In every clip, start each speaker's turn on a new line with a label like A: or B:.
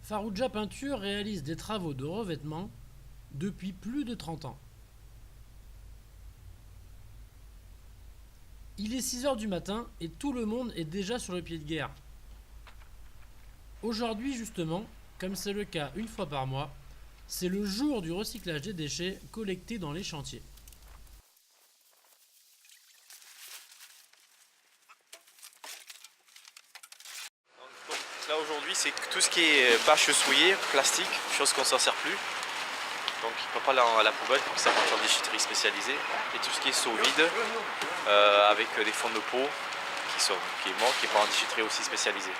A: Farrugia Peinture réalise des travaux de revêtement depuis plus de 30 ans. Il est 6 heures du matin et tout le monde est déjà sur le pied de guerre. Aujourd'hui justement, comme c'est le cas une fois par mois, c'est le jour du recyclage des déchets collectés dans les chantiers.
B: Donc là aujourd'hui c'est tout ce qui est bâche souillée, plastique, chose qu'on ne s'en sert plus. Donc il ne peut pas aller à la poubelle, donc ça part en déchetterie spécialisée. Et tout ce qui est seau vide, avec des fonds de peau qui est mort, qui part en déchetterie aussi spécialisée.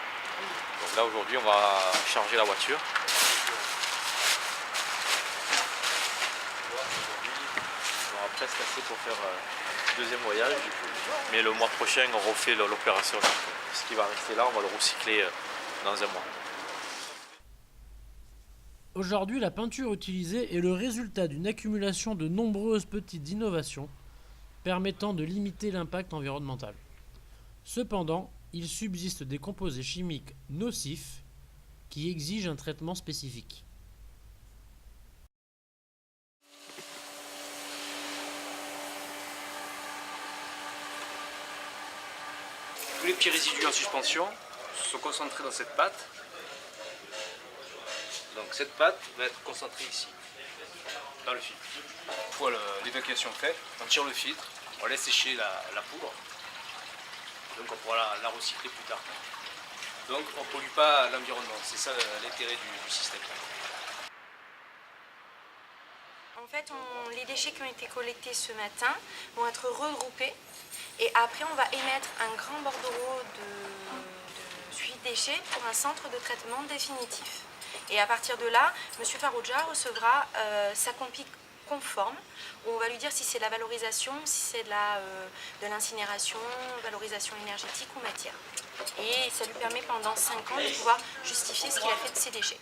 B: Donc là aujourd'hui on va charger la voiture. On aura presque assez pour faire le deuxième voyage. Mais le mois prochain on refait l'opération. Ce qui va rester là, on va le recycler dans un mois.
A: Aujourd'hui, la peinture utilisée est le résultat d'une accumulation de nombreuses petites innovations permettant de limiter l'impact environnemental. Cependant, il subsiste des composés chimiques nocifs qui exigent un traitement spécifique.
C: Tous les petits résidus en suspension sont concentrés dans cette pâte. Donc cette pâte va être concentrée ici, dans le filtre. Une fois l'évacuation faite, on tire le filtre, on laisse sécher la poudre. Donc on pourra la recycler plus tard. Donc on ne pollue pas l'environnement, c'est ça l'intérêt du système.
D: En fait, les déchets qui ont été collectés ce matin vont être regroupés et après on va émettre un grand bordereau de suie déchets pour un centre de traitement définitif. Et à partir de là, M. Farrugia recevra sa compie conforme, où on va lui dire si c'est de la valorisation, si c'est de l'incinération, valorisation énergétique ou matière. Et ça lui permet pendant 5 ans de pouvoir justifier ce qu'il a fait de ses déchets.